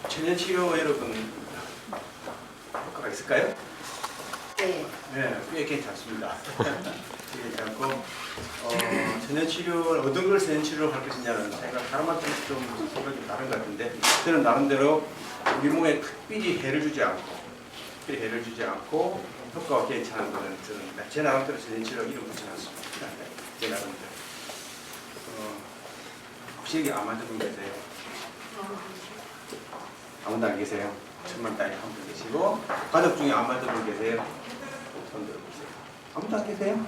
천연치료 여러분 효과가 있을까요? 네. 네, 꽤 괜찮습니다. 꽤 괜찮고 천연치료 어떤 걸 천연치료로 할 것이냐는 생각 사람한테 좀 생각이 좀 다른 것 같은데 저는 나름대로 우리 몸에 특별히 해를 주지 않고 효과가 괜찮은 거는 저는 제 나름대로 천연치료 이름 붙여놨습니다. 제 나름대로. 혹시 여기 암 환자분 계세요? 아무도 안 계세요? 천만 따위 한 분 계시고 가족 중에 암 환자분 계세요? 손 들어보세요. 아무도 안 계세요?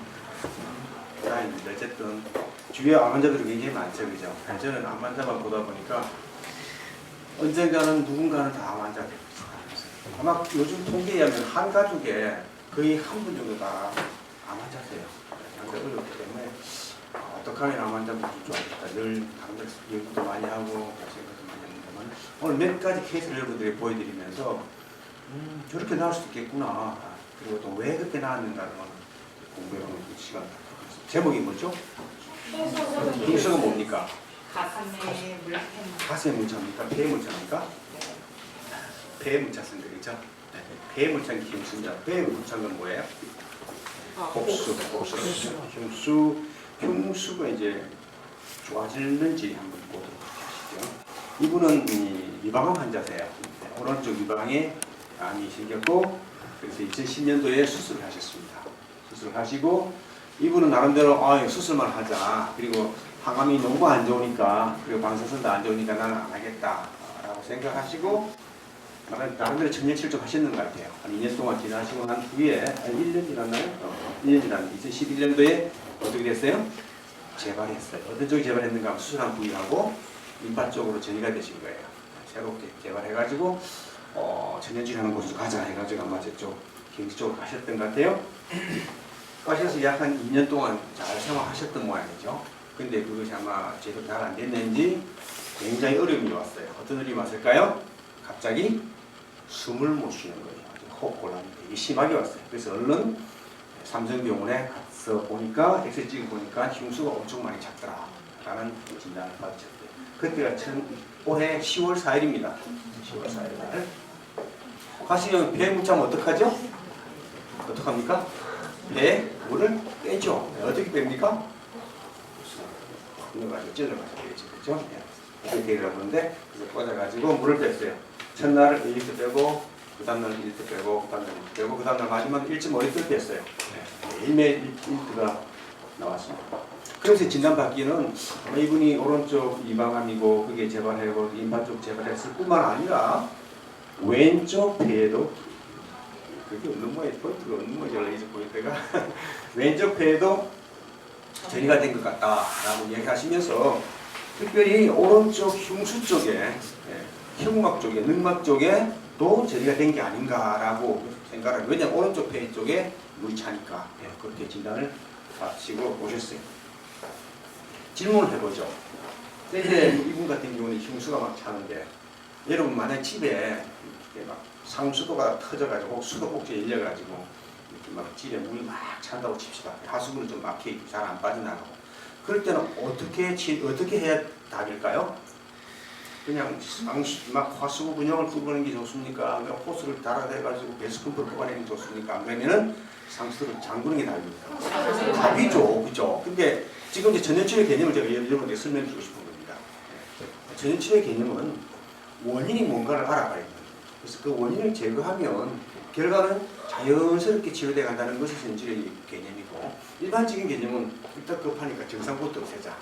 다행입니다. 어쨌든 주위에 암 환자들이 굉장히 많죠, 그죠? 저는 암 환자만 보다 보니까 언젠가는 누군가는 다 암 환자가 되고 있어요. 아마 요즘 통계에 의하면 한 가족에 거의 한 분 정도 다 암 환자세요. 상당히 어렵기 때문에 어떻게 하면 암 환자분들 좋아하겠다. 늘 다른 데 연구도 많이 하고 생각도 많이 합니다만 오늘 몇 가지 케이스를 여러분들이 보여드리면서 저렇게 나올 수도 있겠구나. 그리고 또 왜 그렇게 나왔는가를 공부해보는 시간. 제목이 뭐죠? 흉수가 뭡니까? 가슴에 물템. 가슴의 문자입니까? 폐의 문자입니까? 폐의 문자 쓴 거죠? 폐의 문자는 흉수입니다. 폐의 문자는 뭐예요? 복수. 흉수가 이제 좋아지는지 한번 보도록 하시죠. 이분은 유방암 환자세요. 오른쪽 유방에 암이 생겼고 그래서 2010년도에 수술을 하셨습니다. 수술을 하시고 이분은 나름대로 수술만 하자. 그리고 항암이 너무 안 좋으니까 그리고 방사선도 안 좋으니까 나는 안 하겠다라고 생각하시고 나름대로 천연치료 좀 하셨는 것 같아요. 한 2년 동안 지나시고 난 후에 1년 지났나요? 2년 지났는데 2011년도에 어떻게 됐어요? 재발했어요. 어떤 쪽이 재발했는가 하면 수술한 부위하고 림파 쪽으로 전이가 되신 거예요. 새롭게 재발해가지고 천연치료하는 곳으로 가자 해가지고 아마 저쪽 경기 쪽으로 가셨던 것 같아요. 가셔서 약 한 2년 동안 잘 생활하셨던 모양이죠. 근데 그것이 아마 제대로 잘 안 됐는지 굉장히 어려움이 왔어요. 어떤 어려움이 왔을까요? 갑자기 숨을 못 쉬는 거예요. 호흡 곤란이 되게 심하게 왔어요. 그래서 얼른 삼성병원에 가서 보니까 엑스레이 찍어 보니까 흉수가 엄청 많이 찼더라 라는 진단을 받으셨대요. 그때가 올해 10월 4일입니다. 10월 4일 날 가시면 배에 묻자면 어떡하죠? 어떡합니까? 배에 물을 빼죠. 어떻게 뺍니까? 건너가지고 찔러가지고 빼죠. 그렇죠? 이렇게 되라고 하는데 그래서 꽂아가지고 물을 뺐어요. 첫날 1리터 빼고 그 다음날 1리터 빼고 그 다음날 1리터 빼고 그 다음날 마지막 1.5리터 뺐어요. 매일매일 1리터가 나왔습니다. 그래서 진단받기는 이분이 오른쪽 이방암이고 그게 재발하고 림파 쪽 재발했을 뿐만 아니라 왼쪽 폐에도 그게 없는 모양이 포인트가 없는 모양이 이제 보이다가 왼쪽 폐에도 전이가 된 것 같다라고 얘기하시면서 특별히 오른쪽 흉수 쪽에 흉막 쪽에 늑막 쪽에 또 전이가 된 게 아닌가라고 생각을. 왜냐하면 오른쪽 폐 쪽에 물이 차니까 그렇게 진단을 받으시고 오셨어요. 질문을 해보죠. 이제 이분 같은 경우는 흉수가 막 차는데 여러분 만약 집에 막 상수도가 터져가지고 수도꼭지 열려가지고 막 집에 물이 막 찬다고 칩시다. 하수구는 좀 막혀있고 잘 안 빠져나가고 그럴 때는 어떻게 해야 답일까요? 그냥 막 하수구 근육을 뚫어내는 게 좋습니까? 호스를 달아대가지고 배수금을 뽑아내는 게 좋습니까? 아니면은 상수도를 잠그는 게 답입니까? 답이죠, 그죠? 근데 지금 이제 전연치료 개념을 제가 여러분들께 설명드리고 싶은 겁니다. 전연치료 개념은 원인이 뭔가를 알아봐야 돼요. 그래서 그 원인을 제거하면 결과는 자연스럽게 치료돼 간다는 것이 전연치료 개념이고 일반적인 개념은 일단 급하니까 증상부터 없애자.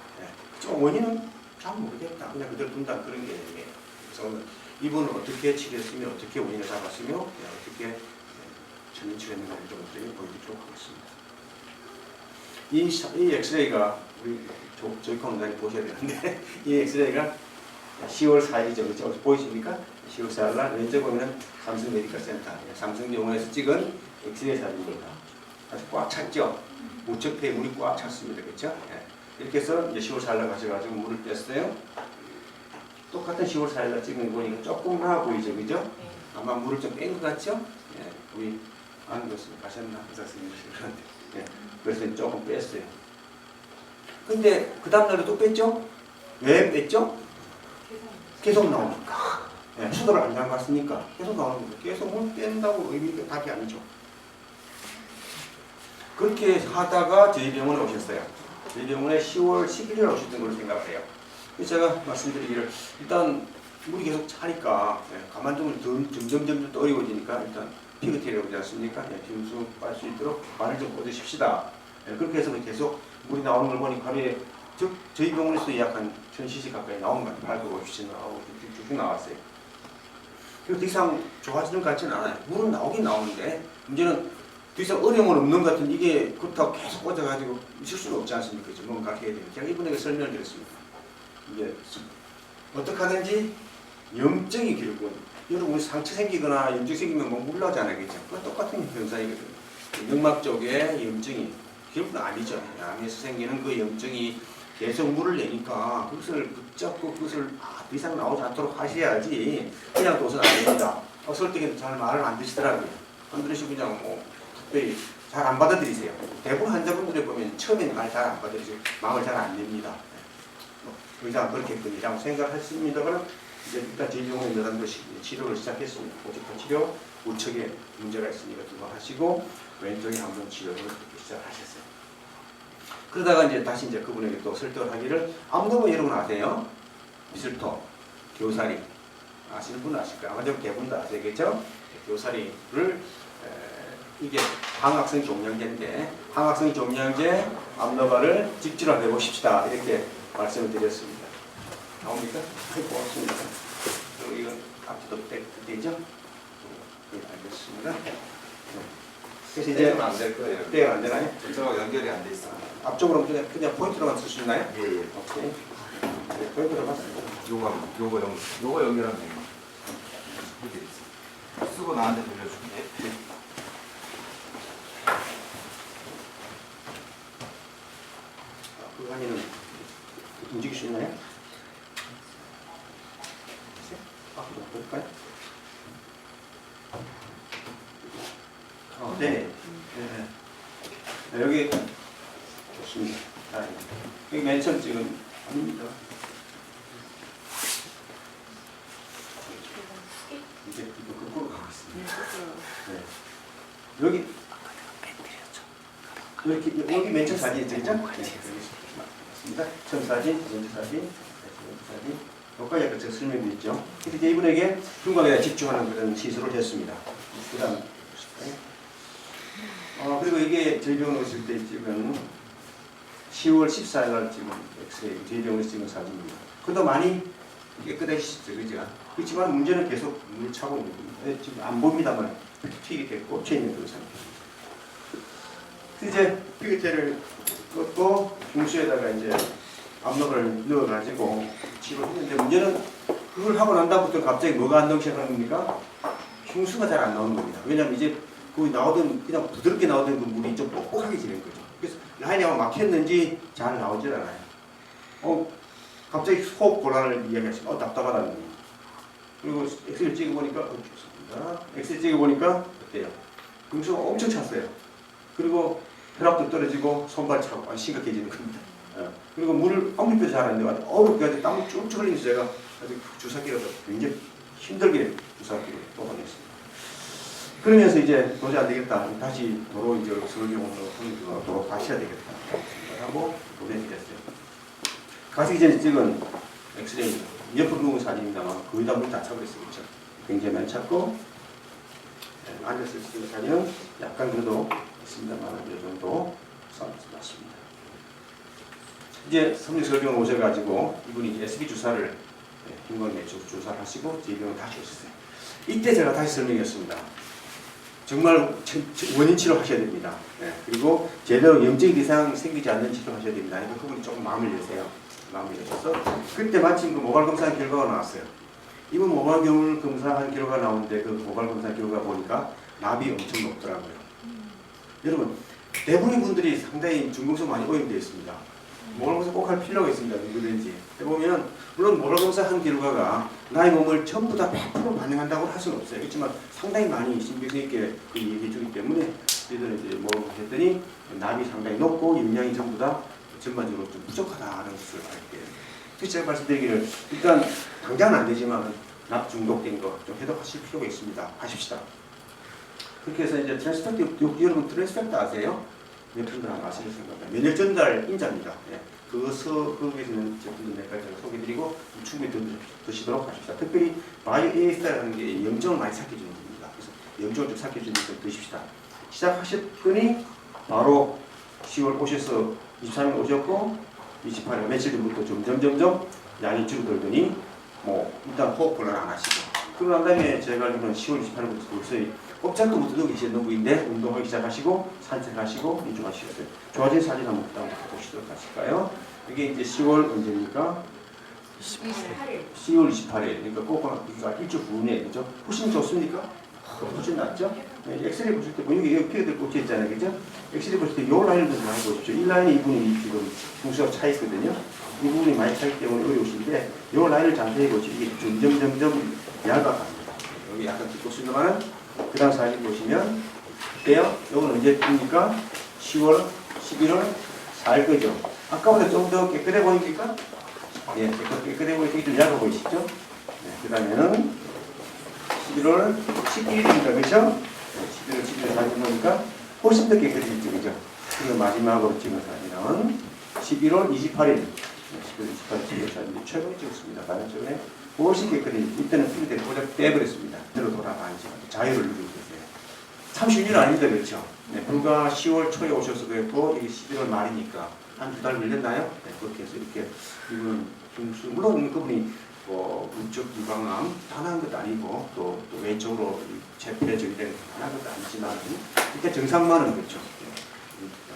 원인은 잘 모르겠다. 그냥 그대로 둔다 그런 개념이에요. 그래서 이분은 어떻게 치료했으며 어떻게 원인을 잡았으며 어떻게 전연치료했는가를 좀 보여드리도록 하겠습니다. 이 엑스레이가 우리 조이콘 원장님 보셔야 되는데 이 엑스레이가 10월 4일이죠. 그렇죠? 보이십니까? 10월 4일 날 왼쪽 보면 삼성 메디컬 센터 삼성병원에서 찍은 엑스레이 사진입니다. 아주 꽉 찼죠? 우측 폐에 물이 꽉 찼습니다. 그렇죠? 이렇게 해서 이제 10월 4일 날 가셔가지고 물을 뺐어요. 똑같은 10월 4일 날 찍은 거 보니까 조금 나아 보이죠? 그죠? 아마 물을 좀 뺀 것 같죠? 우리 안 교수님 가셨나? 의사 선생님 그런데 그래서 조금 뺐어요. 근데 그 다음날에 또 뺐죠? 왜 뺐죠? 계속 나오니까. 예, 추도를 안 담갔으니까 계속 나오는 거죠. 계속 물 뺀다고 의미가 답이 아니죠. 그렇게 하다가 저희 병원에 오셨어요. 저희 병원에 10월 11일에 오셨던 걸로 생각을 해요. 그래서 제가 말씀드리기를 일단 물이 계속 차니까 가만두면 점점 더 어려워지니까 일단 피그테리라고 하지 않습니까? 빙수 빨 수 있도록 바늘 좀 꽂으십시다. 그렇게 해서 계속 물이 나오는 걸 보니 하루에 즉 저희 병원에서 약 한 1000cc 가까이 나온 것 같아요. 850cc 나오고 쭉쭉 나왔어요. 그리고 더 이상 좋아지는 것 같지는 않아요. 물은 나오긴 나오는데 문제는 더 이상 어려움은 없는 것 같은 이게 그렇다고 계속 꽂아가지고 있을 수는 없지 않습니까? 그죠? 뭔가 해야 되는. 제가 이분에게 설명을 드렸습니다. 이게 어떻게 하든지 염증이 길고 여러분 상처 생기거나 염증 생기면 뭐 물나잖아요. 그죠? 그건 똑같은 현상이거든요. 맥막 쪽에 염증이 결국은 아니죠. 암에서 생기는 그 염증이 계속 물을 내니까 그것을 붙잡고 그것을 더 이상 나오지 않도록 하셔야지 그냥 둬서는 안 됩니다. 설득에도 잘 말을 안 듣시더라고요. 안 들으시고 그냥 뭐 특별히 잘 안 받아들이세요. 대부분 환자분들이 보면 처음에는 말 잘 안 받아들이시고 마음을 잘 안 냅니다. 의사가 그렇겠군이라고 생각하십니다. 그럼 이제 일단 저희 병원에 여단도 치료를 시작했습니다. 고집한 치료, 우측에 문제가 있으니까 두 번 하시고 왼쪽에 한 번 치료를 시작하셨어요. 그러다가 이제 다시 이제 그분에게 또 설득을 하기를 암도면 여러분 아세요? 미술토, 교사리 아시는 분은 아실 거예요. 아마 대부분 다 아시겠죠? 교사리를 이게 항악성 종양제인데 항악성 종양제 암노바를 직질환 해보십시다 이렇게 말씀을 드렸습니다. 나옵니까? 고맙습니다. 그리고 이건 앞뒤도 되죠? 네, 알겠습니다. 그래서 이제 안될 거예요. 떼가 안 되나요? 저하고 연결이 안 돼 있어. 앞쪽으로 그냥 포인트로만 쓸 수 있나요? 예, 예. 오케이. 네, 포인트로만 쓰죠. 요거 연결하면 됩니다. 이렇게 있어. 쓰고 나한테 돌려줄게. 그 화면은 움직일 수 있나요? 앞으로 볼까요? 네. 네. 여기 좋습니다. 여기 맨 처음 찍은 아닙니다. 이제 이거 거꾸로 가고 있습니다. 네. 여기 맨 처음 사진 있죠? 네. 맞습니다. 처음 사진, 두 번째 사진, 세 번째 사진. 여기까지 아까 제가 설명드렸죠. 그래서 이제 이분에게 흉곽에 집중하는 그런 시술을 했습니다. 그 다음 그리고 이게 저희 병원에 오실 때 찍은 10월 14일 날 찍은 엑스레이, 저희 병원에서 찍은 사진입니다. 그래도 많이 깨끗하시죠, 그죠? 그렇지만 문제는 계속 물을 차고 있는 겁니다. 지금 안 봅니다만 튀게 됐고 꽂혀 있는 그런 상태입니다. 이제 피그테를 꽂고 빙수에다가 이제 압력을 넣어가지고 치료했는데 문제는 그걸 하고 난 다음부터 갑자기 뭐가 안 나오기 시작하는 겁니까? 흉수가 잘 안 나오는 겁니다. 왜냐하면 이제 그 나오던 그냥 부드럽게 나오던 그 물이 좀 뻑뻑하게 지는 거죠. 그래서 라인이 아마 막혔는지 잘 나오질 않아요. 갑자기 호흡 곤란을 이야기하시고 답답하다는 거예요. 그리고 엑스를 찍어보니까 좋습니다. 엑스를 찍어보니까 어때요? 흉수가 엄청 찼어요. 그리고 혈압도 떨어지고 손발 차고 심각해지는 겁니다. 그리고 물을 아무리 빼도 잘 안 돼요. 어렵게 아주 땀을 쭉쭉 흘리면서 제가 아주 주사기라도 굉장히 힘들게 주사기를 뽑아냈습니다. 그러면서 이제 도저히 안 되겠다. 다시 도로 이제 서울병원으로 도로 다시 해야 되겠다. 하고 보내드렸어요. 가시기 전에 찍은 엑스레이 옆으로 누운 사진입니다만 거의 다 물 다 차버렸어요. 그렇죠? 굉장히 많이 찼고 앉았을 때 사진은 약간 그래도 있습니다만 이 정도 맞습니다. 이제 삼성서울병원 오셔가지고 이분이 SB 주사를 흉곽에 주사를 하시고 저희 병원 다시 오셨어요. 이때 제가 다시 설명했습니다. 정말 원인 치료 하셔야 됩니다. 그리고 제대로 염증 이상 생기지 않는 치료 하셔야 됩니다. 그분이 조금 마음을 여세요. 마음을 여셔서 그때 마침 그 모발 검사한 결과가 나왔어요. 이분 모발 검사한 결과가 나오는데 그 모발 검사 결과 보니까 납이 엄청 높더라고요. 여러분 대부분의 분들이 상당히 중금속 많이 오염되어 있습니다. 모발 검사 꼭 할 필요가 있습니다. 누구든지 해보면 물론 모발 검사한 결과가 나의 몸을 전부 다 100% 반영한다고 할 수는 없어요. 그렇지만 상당히 많이 신빙성 있게 얘기해 주기 때문에 저희들은 이제 뭐 했더니 납이 상당히 높고 영양이 전부 다 전반적으로 좀 부족하다는 것을 알게 특히 제가 말씀드리기를 일단 당장은 안 되지만 납 중독된 거 좀 해독하실 필요가 있습니다. 하십시다. 그렇게 해서 이제 트랜스펙트, 여러분 트랜스펙트 아세요? 몇 분들 안 아실 겁니다. 면역 전달 인자입니다. 예. 거기에서는 제품들 몇 가지 소개드리고 충분히 드시도록 하십시다. 특별히 바이오 AS라는 게 염증을 많이 삭혀주는 겁니다. 그래서 염증을 좀 삭혀주는 걸 드십시다. 시작하셨더니 바로 10월 오셔서 23일 오셨고 28일 며칠 전부터 점점 양이 줄어들더니 뭐 일단 호흡 곤란 안 하시고 그러고 난 다음에 제가 알기로는 10월 28일부터 벌써 꼼짝도 못하고 계시는 분인데 운동하기 시작하시고 산책하시고 일주하시겠어요. 좋아진 사진 한번 보시도록 하실까요? 이게 이제 10월 언제입니까? 28일. 10월 28일. 그러니까 꼭 일주 후네, 그죠? 훨씬 좋습니까? 훨씬 낫죠? 네, 엑스레이 보실 때 여기 피어들 꽂혀 있잖아요, 그죠? 엑스레이 보실 때 요 라인을 좀 많이 보십시오. 이 라인이 이분이 지금 중수가 차 있거든요. 이 부분이 많이 차기 때문에 어려우신데 요 라인을 자세히 보시면 이게 점점 얇아갑니다. 여기 약간 뒷곡수지만은 그 다음 사진 보시면 어때요? 요건 언제입니까? 10월, 11월 4일 거죠. 아까보다 좀 더 깨끗해 보입니까? 예, 깨끗해 보이고 좀 얇아 보이시죠? 네, 그 다음에는 11월 11일입니다. 그렇죠? 11월 11일 사진 보니까 훨씬 더 깨끗해졌죠. 그죠? 그리고 마지막으로 찍은 사진은 11월 28일 11월 28일 찍은 사진인데 최근에 찍었습니다. 다른 쪽에 훨씬 깨끗해졌죠. 이때는 필드를 고작 떼버렸습니다. 그대로 돌아가니까 자유를 누리고 계세요. 참 쉬운 일 아닙니다. 그렇죠? 네, 불과 10월 초에 오셔서 그랬고 이게 11월 말이니까 한 두 달 걸렸나요? 네, 그렇게 해서 이렇게 이분은 물론 그분이 문적 유방암 단한 것도 아니고 또 외적으로 재폐 정된 단한 것도 아니지만 일단 정상만은 그렇죠.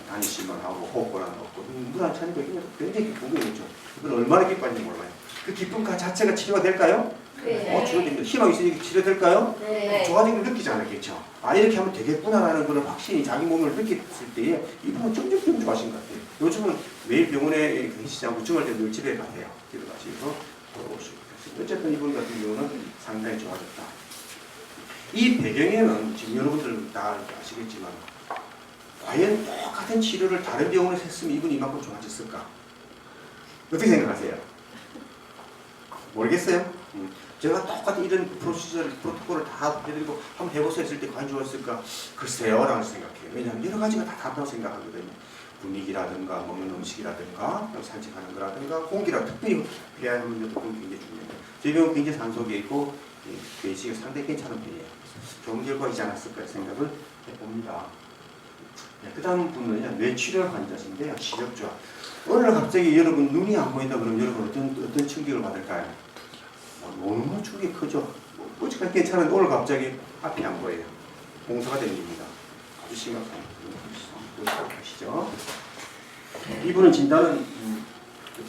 다니시만 하고 호흡곤란 없고 무한 차니까 이게 굉장히 기쁜 거죠. 이건 얼마나 기쁜지 몰라요. 그 기쁨 자체가 치료가 될까요? 네. 치료됩니다. 희망이 있으니까 치료될까요? 네. 좋아진 걸 느끼지 않았겠죠. 이렇게 하면 되겠구나라는 그런 확신이 자기 몸을 느꼈을 때에 이분은 점점 좋아하신 것 같아요. 요즘은 매일 병원에 계시지 않고 주말 때도 집에 가세요. 집에 가시고 돌아오시고. 어쨌든 이분 같은 경우는 상당히 좋아졌다. 이 배경에는 지금 여러분들 다 아시겠지만 과연 똑같은 치료를 다른 병원에서 했으면 이분이 이만큼 좋아졌을까? 어떻게 생각하세요? 모르겠어요? 제가 똑같은 이런 프로토콜을 다 해드리고 한번 해보세요 했을 때 과연 좋았을까? 글쎄요 라고 생각해요. 왜냐하면 여러 가지가 다 다르다고 생각하거든요. 분위기라든가 먹는 음식이라든가 산책하는 거라든가 공기라 특별히 폐하는 것도 굉장히 중요해요. 저희 병원 굉장히 산속에 있고 배식이 상당히 괜찮은 편이에요. 좋은 결과이지 않았을까 생각을 해봅니다. 네, 그 다음 분은요 뇌출혈 환자신데요. 시력좌. 오늘 갑자기 여러분 눈이 안 보인다 그러면 여러분 어떤 충격을 받을까요? 너무 충격이 크죠. 어제까지 괜찮은데 오늘 갑자기 앞이 안 보여요. 공사가 된 일입니다. 아주 심각한 보시죠. 이분은 진단은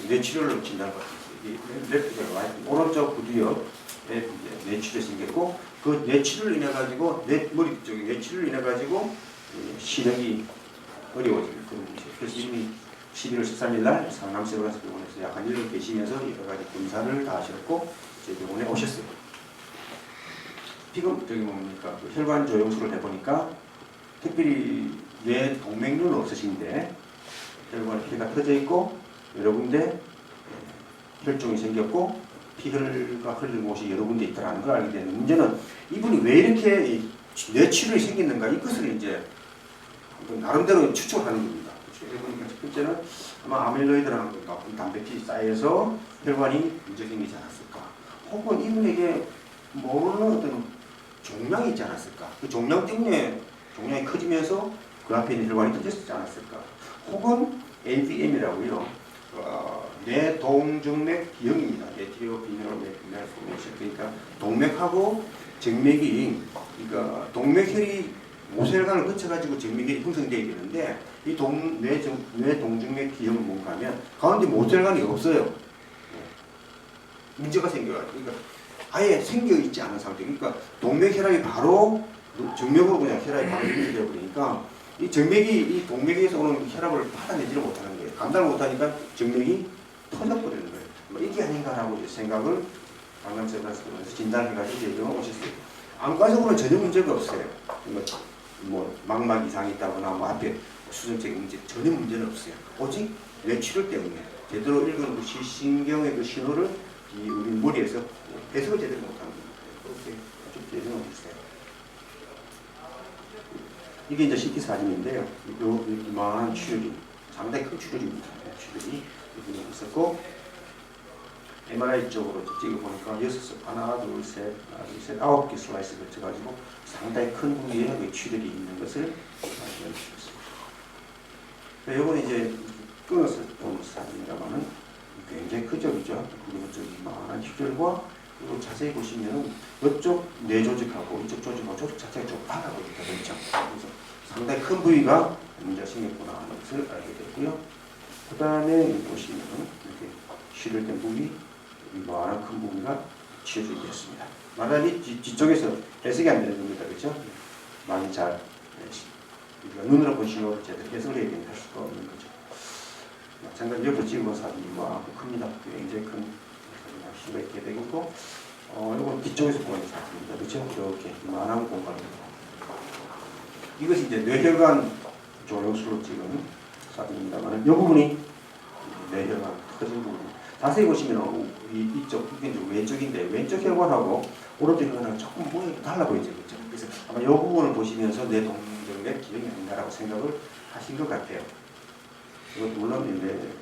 뇌출혈로 진단받았어요. 오른쪽 부두엽에 뇌출혈이 생겼고 그 뇌출혈로 인해 가지고 머리 쪽에 뇌출혈로 인해 가지고 시력이 어려워지는 그런 것이죠. 그래서 이분이 11월 13일 날 상남 세브란스 병원에서 약 한 1년 계시면서 여러 가지 검사를 다 하셨고 제 병원에 오셨어요. 지금 저기 뭡니까 그 혈관 조영술을 해보니까 특별히 뇌 동맥류는 없으신데 혈관에 피가 터져 있고 여러 군데 혈종이 생겼고 피혈과 흐르는 곳이 여러 군데 있다는 걸 알게 되는 문제는 이분이 왜 이렇게 뇌출혈이 생겼는가 이것을 이제 나름대로 추측하는 겁니다. 해보니까 첫 번째는 아마 아밀로이드라는 나쁜 단백질이 쌓여서 혈관이 문제 생기지 않았을까 혹은 이분에게 모르는 어떤 종양이 있지 않았을까 그 종양 때문에 종양이 커지면서 그 앞에 있는 혈관이 터졌지 않았을까 혹은 AVM이라고요 뇌동정맥 기형입니다. 에티리오 비뇨 맥 포메이션 그러니까 동맥하고 정맥이 그러니까 동맥혈이 모세혈관을 거쳐가지고 정맥이 형성되어야 되는데 이 뇌동정맥 기형은 뭔가 하면 가운데 모세혈관이 없어요. 문제가 생겨요. 그러니까 아예 생겨있지 않은 상태. 그러니까 동맥혈압이 바로 정맥으로 그냥 혈압이 바로 연결되어 버리니까 이 정맥이 이 동맥에서 오는 혈압을 받아내지를 못하는 거예요. 감당을 못하니까 정맥이 터져버리는 거예요. 뭐 이게 아닌가라고 이제 생각을 강남세브란스병원에서 진단해가지고 이제 병원 오셨어요. 안과적으로는 전혀 문제가 없어요. 뭐 망막 이상이 있다거나 뭐 앞에 수정적인 문제 전혀 문제는 없어요. 오직 뇌출혈 때문에 제대로 읽은 그 신경의 그 신호를 이 우리 머리에서 해석을 제대로 못하는 겁니다. 그렇게 좀 예정하고 있어요. 이게 이제 CT 사진인데요. 요 이만한 출혈이 상당히 큰 출혈입니다. 출혈이 여기 있었고 MRI 쪽으로 찍어보니까 6개, 하나, 둘, 셋, 9개 슬라이스 거쳐가지고 상당히 큰 부위에 출혈이 있는 것을 발견할 수 있습니다. 요건 이제 끊어서 본 사진이라면은 굉장히 크죠, 그죠? 그리고 저 이만한 출혈과 그리고 자세히 보시면은 이쪽 뇌 조직하고 이쪽 조직하고 조직 자체가 좀 바라고 있죠. 그래서 상당히 큰 부위가 문제가 생겼구나 하는 것을 알게 됐고요. 그 다음에 보시면은 이렇게 출혈된 부위, 이만한 큰 부위가 치워지게 됐습니다. 마다니 뒤쪽에서 해석이 안 되는 겁니다, 그렇죠? 많이 잘 우리가 눈으로 본 신호를 제대로 해석을 해야 되는 할 수가 없는 거죠. 마찬가지로 옆에 찍은 사진과 큽니다. 굉장히 큰 수가 있게 되고, 이건 뒤쪽에서 보는 사진입니다, 그렇죠? 이렇게 이만한 공간입니다. 이것이 이제 뇌혈관 조영술로 찍은 사진입니다만, 이 부분이 뇌혈관 터진 부분. 자세히 보시면 이쪽 이게 이제 왼쪽인데 왼쪽 혈관하고 오른쪽 혈관하고 조금 모양이 달라 보이죠, 그렇죠? 그래서 아마 이 부분을 보시면서 뇌동정맥 기형이 아닌가라고 생각을 하신 것 같아요. 이것도 물론 이제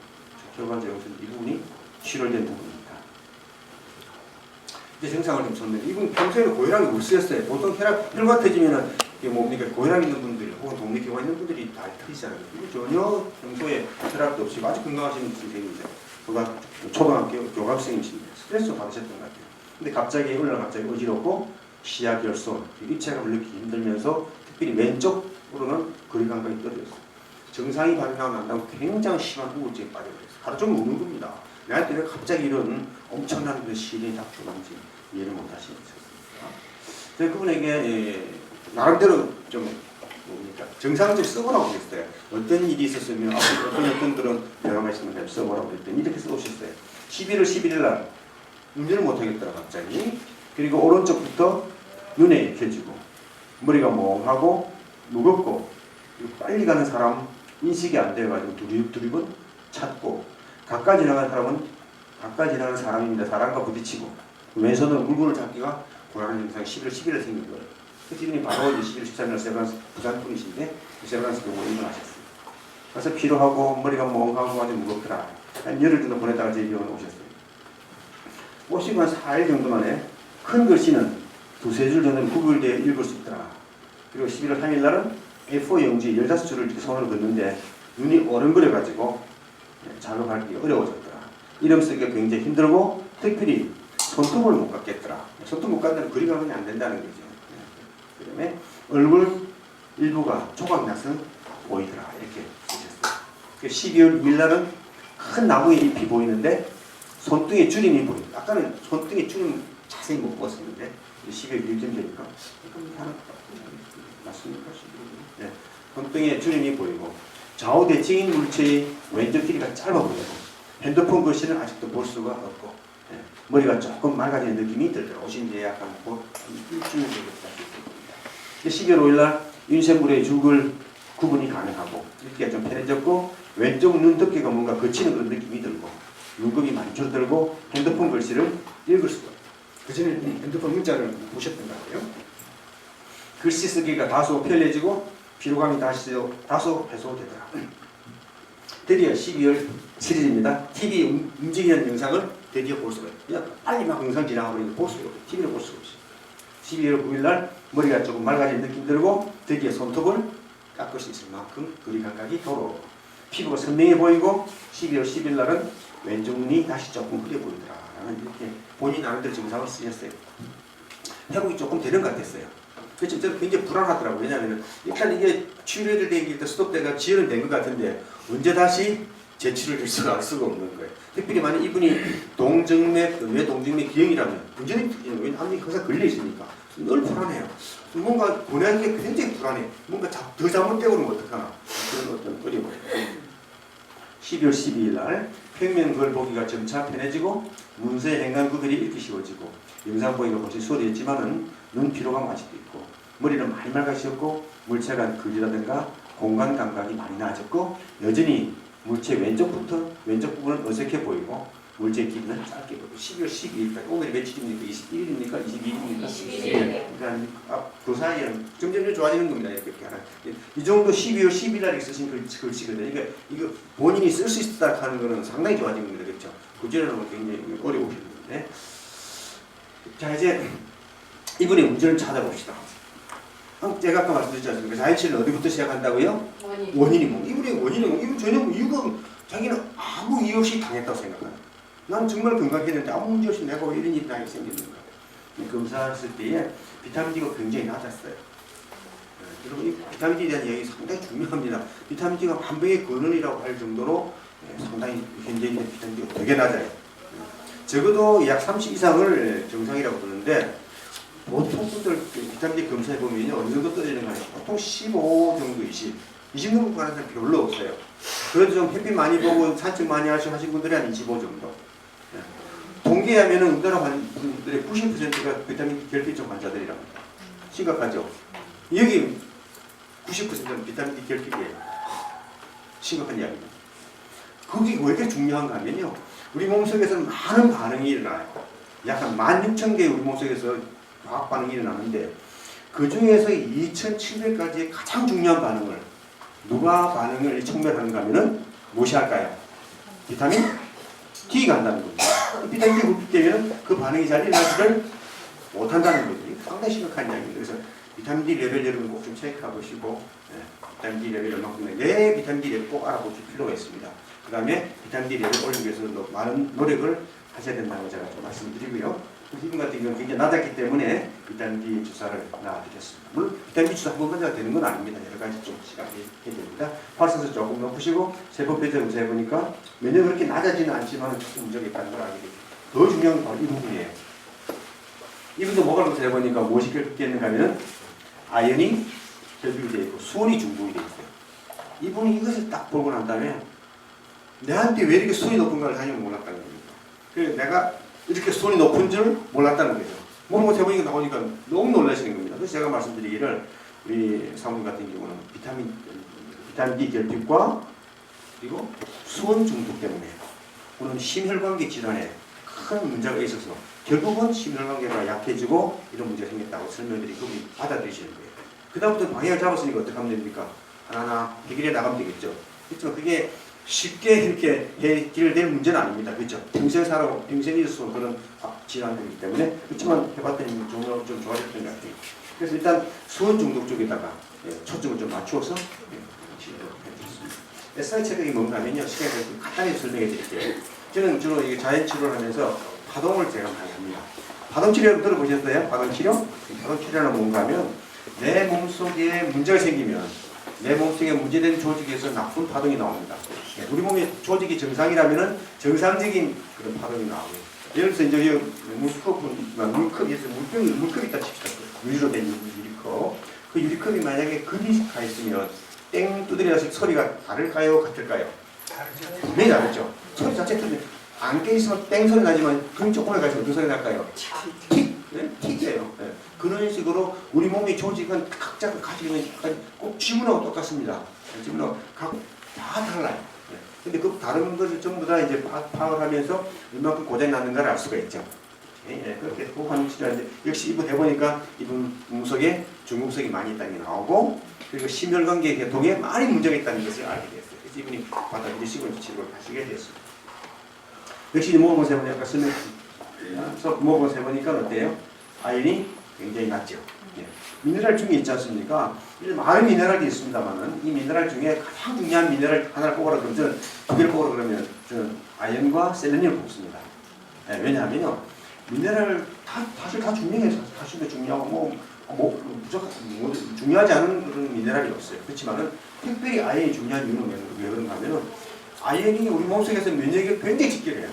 혈관 조영술 이 부분이 출혈된 부분입니다. 이제 증상을 좀 설명해. 이분 평소에는 고혈압이 없으셨어요. 보통 혈관 터지면은 이게 뭡니까? 고혈압 있는 분들 혹은 동맥경화 있는 분들이 다 터지잖아요. 이거 전혀 평소에 혈압도 없이 아주 건강하신 선생님이세요. 초등학교 교감생이십니다. 스트레스 받으셨던 것 같아요. 근데 갑자기 어느 날 갑자기 어지럽고 시야 결손, 입체감을 느끼기 힘들면서 특별히 왼쪽으로는 거리 감각이 떨어졌어요. 정상이 발현하고 난 다음 굉장히 심한 우울증에 빠져버렸어요. 하루 종일 우는 겁니다. 나한테 왜 갑자기 이런 엄청난 시련이 닥쳐오는지 이해를 못하시겠습니다. 제가 그분에게 나름대로 좀 뭡니까 정상을 좀 써보라고 그랬어요. 어떤 일이 있었으면 어떤 들은 대화가 있으면 써보라고 그랬더니 이렇게 써오셨어요. 11월 11일 날 운전을 못하겠더라 갑자기. 그리고 오른쪽부터 눈에 익혀지고 머리가 멍하고 무겁고 그리고 빨리 가는 사람 인식이 안 돼가지고 두리번 찾고 가까이 지나가는 사람은 가까이 지나가는 사람입니다. 사람과 부딪히고 왼손으로 물건을 잡기가 곤란한 증상이 11월 10일에 생긴 거예요. 그 지금이 바로 11월 13일 세브란스 부산 분이신데 세브란스 병원에 입원하셨어요. 그래서 피로하고 머리가 멍하고 아주 무겁더라. 한 열흘 정도 보냈다가 저희 병원에 오셨어요. 오시고 한 4일 정도 만에 큰 글씨는 두세 줄 정도는 구글되어 읽을 수 있더라. 그리고 11월 3일 날은 A4 용지 15줄을 이렇게 손으로 긋는데 눈이 어른거려가지고 작업하기 어려워졌더라. 이름 쓰기가 굉장히 힘들고 특별히 손톱을 못 깎겠더라. 손톱 못 깎는 그리 감각이 안 된다는 거죠. 그 다음에 얼굴 일부가 조각나서 보이더라. 이렇게 쓰셨어요. 12월 2일 날은 큰 나무의 잎이 보이는데 손등에 주름이 보인다. 아까는 손등에 주름 자세히 못 봤었는데 12월 1일쯤 되니까 하나 맞습니까? 네. 손등에 주름이 보이고 좌우 대칭인 물체의 왼쪽 길이가 짧아 보이고 핸드폰 글씨는 아직도 볼 수가 없고 네. 머리가 조금 맑아지는 느낌이 들더라고요. 오신 뒤에 약간 일주일 되겠다. 12월 5일 날 윤샘물의 죽을 구분이 가능하고 읽기가 좀 편해졌고 왼쪽 눈덮개가 뭔가 거치는 그런 느낌이 들고 눈곱이 많이 줄어들고 핸드폰 글씨를 읽을 수가 있어요. 그전에 핸드폰 문자를 보셨던 것 같아요. 글씨 쓰기가 다소 편해지고 피로감이 다소 해소되더라. 드디어 12월 7일입니다. TV 움직이는 영상을 드디어 볼 수가 있어요. 빨리 막 영상 지나가버리니까 볼 수가 없어요. TV를 볼 수가 없어요. 12월 9일 날 머리가 조금 맑아진 느낌 들고 드디어 손톱을 깎을 수 있을 만큼 거리 감각이 돌아오고 피부가 선명해 보이고 12월 10일 날은 왼쪽 눈이 다시 조금 흐려 보이더라. 이렇게 본인 나름대로 증상을 쓰셨어요. 회복이 조금 되는 것 같았어요. 그렇지만 저는 굉장히 불안하더라고요. 왜냐하면 일단 이게 치료를 되기 때 스톱대가 지연은 된 것 같은데 언제 다시 재치를 들 수가 없는 거예요. 특별히 만약 이분이 동정맥, 뇌동정맥 기형이라면 문제는 왜냐하면 암이 항상 걸려 있으니까 늘 불안해요. 뭔가 보내는 게 굉장히 불안해. 뭔가 더 잘못되고 그러면 어떡하나. 그런 어떤 어려워요. 12월 12일 날 평면걸 보기가 점차 편해지고 문서의 행간 구별이 읽기 쉬워지고 영상 보기가 훨씬 수월해졌지만은 눈 피로감 아직도 있고 머리는 많이 맑아지셨고 물체간 거리라든가 공간 감각이 많이 나아졌고 여전히 물체 왼쪽 부분은 어색해 보이고 물체 길이는 짧게 보이고 12월 12일까지 오늘이 며칠입니까? 21일입니까? 22일입니까? 21일. 그러니까 그 사이에는 점점 좋아지는 겁니다. 이렇게 하나. 이 정도 12월 10일 날 쓰신 글씨거든요. 그러니까 이거 본인이 쓸 수 있다 하는 거는 상당히 좋아진 겁니다. 그렇죠? 그전에는 굉장히 어려우신 건데. 자 이제 이분의 문제를 찾아봅시다. 제가 아까 말씀드렸지 않습니까? 자연치는 어디부터 시작한다고요? 원인이 뭐? 이분의 원인이 뭐? 이분 전혀 이유가 자기는 아무 이유 없이 당했다고 생각해요. 난 정말 건강했는데 아무 문제 없이 내가 왜 이런 일이 나게 생겼는가? 검사했을 때에 비타민 D가 굉장히 낮았어요. 여러분 이 비타민 D에 대한 이야기 상당히 중요합니다. 비타민 D가 만병의 근원이라고 할 정도로 상당히 현재 있는 비타민 D가 되게 낮아요. 적어도 약 30 이상을 정상이라고 보는데 보통 분들 비타민 D 검사해 보면요 어느 정도 떨어지는 거예요. 보통 15 정도 20 정도 가는 사람 별로 없어요. 그래도 좀 햇빛 많이 보고 산책 많이 하신 분들이 한 25 정도. 통계하면은 우리나라 분들의 90%가 비타민 D 결핍증 환자들이랍니다. 심각하죠? 여기 90%는 비타민 D 결핍이에요. 심각한 이야기입니다. 그게 왜 이렇게 중요한가 하면요. 우리 몸속에서는 많은 반응이 일어나요. 약 한 16,000개의 우리 몸속에서 화학 반응이 일어나는데 그 중에서 2,700가지의 가장 중요한 반응을 누가 반응을 촉멸하는가 하면은 무엇이 할까요? 비타민 D가 한다는 거죠. 비타민 D 불필되면 그 반응이 잘 일어나지를 못한다는 거죠. 상당히 심각한 이야기입니다. 그래서 비타민 D 레벨 여러분 꼭 좀 체크해 보시고 비타민 D 레벨 얼마큼 내 비타민 D 레벨 꼭 알아보실 필요가 있습니다. 그 다음에 비타민 D 레벨 올리기 위해서 많은 노력을 하셔야 된다고 제가 좀 말씀드리고요. 이분 같은 경우는 굉장히 낮았기 때문에 비타민 D 주사를 놔드렸습니다. 물론 비타민 D 주사 한 번만 되는 건 아닙니다. 여러 가지 좀 시간이 해야 됩니다. 활성도 조금 높으시고 세포 표적 검사해 보니까 면역이 그렇게 낮아지는 않지만 조금 문제가 있다는 걸 알게 됩니다. 더 중요한 건 바로 이 부분이에요. 이분도 뭐가 검사해 보니까 무엇이 결핍되는가 하면 아연이 결핍이 되어 있고 수온이 중독이 되어 있어요. 이분이 이것을 딱 보고 난 다음에 내한테 왜 이렇게 수온이 높은가를 전혀 몰랐다는 겁니다. 그래서 내가 이렇게 수온이 높은 줄 몰랐다는 거죠. 뭐뭐 해보니까 나오니까 너무 놀라시는 겁니다. 그래서 제가 말씀드리기를 우리 사모님 같은 경우는 비타민 D 결핍과 그리고 수온 중독 때문에 오늘 심혈관계 질환에 큰 문제가 있어서 결국은 심혈관계가 약해지고 이런 문제가 생겼다고 설명드리고 그분이 받아들이시는 거예요. 그 다음부터 방향을 잡았으니까 어떻게 하면 됩니까? 하나하나 해결해 나가면 되겠죠. 그렇죠. 그게 쉽게 이렇게 해결될 문제는 아닙니다. 그렇죠? 평생 살아고 평생 있을 그런 질환이기 때문에 그렇지만 해봤더니 좀 좋아졌던 것 같아요. 그래서 일단 수온 중독 쪽에다가 초점을 좀 맞추어서 치료를 해드렸습니다. SI 체력이 뭔가 하면요. 시간이 좀 간단히 설명해 드릴게요. 저는 주로 이게 자연 치료를 하면서 파동을 제가 많이 합니다. 파동 치료 들어보셨어요? 파동 치료? 파동 치료는 뭔가 하면 내 몸속에 문제가 생기면 내 몸속에 문제된 조직에서 나쁜 파동이 나옵니다. 우리 몸의 조직이 정상이라면은 정상적인 그런 파동이 나오고요. 예를 들어서 이제 물컵에서 물컵이 있다 칩시다. 유리로 된 유리컵. 그 유리컵이 만약에 금이 가 있으면 땡 두드려서 소리가 다를까요? 같을까요? 다르죠. 분명히 다르죠. 소리 자체 틀리면 안 깨있으면 땡 소리 나지만 금 조금에 가서 어떤 소리 날까요? 틱! 네? 틱이에요. 네. 그런 식으로 우리 몸의 조직은 각자 가지고 있는 꼭 지문하고 똑같습니다. 지문하고 다 달라요. 네. 근데 그 다른 것을 전부 다 이제 파악을 하면서 얼마큼 고장이 났는가를 알 수가 있죠. 예, 그렇게 하는 치료인데 역시 이분 해보니까 이분 몸속에 중금속이 많이 있다는 게 나오고 그리고 심혈관계 계통에 많이 문제가 있다는 것을 알게 됐어요. 그래서 이분이 받아들이시고 치료를 하시게 됐습니다. 역시 모범을 세보니 아까 모범을 세보니까 어때요? 아연이 굉장히 낮죠. 예. 미네랄 중에 있지 않습니까? 많은 미네랄이 있습니다만은 이 미네랄 중에 가장 중요한 미네랄 하나를 뽑으라 그러면 저는 두 개를 뽑으라 그러면 저는 아연과 셀레늄을 뽑습니다. 예, 왜냐하면요 미네랄 사실 다 중요해요. 사실도 중요하고 무조건 중요하지 않은 그런 미네랄이 없어요. 그렇지만은 특별히 아연이 중요한 이유는 왜 그런가 하면은 아연이 우리 몸속에서 면역에 굉장히 직결해요.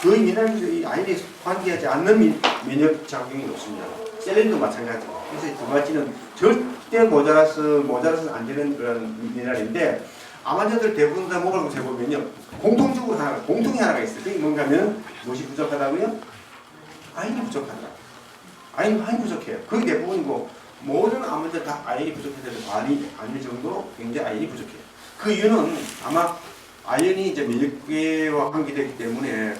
거의 미네랄이 아연이 환기하지 않는 면역 작용이 없습니다. 셀레늄도 마찬가지고. 그래서 두 가지는 절대 모자라서 안 되는 그런 미네랄인데 암환자들 대부분 다 목을 세보면요 공통적으로 공통이 하나가 있어요. 그게 뭔가 하면 무엇이 부족하다고요? 아연이 부족하더라고요. 아연이 부족해요. 거의 대부분이고 모든 암환자 다 아연이 부족해서 반이 아닐 정도로 굉장히 아연이 부족해요. 그 이유는 아마 아연이 이제 면역계와 관계되기 때문에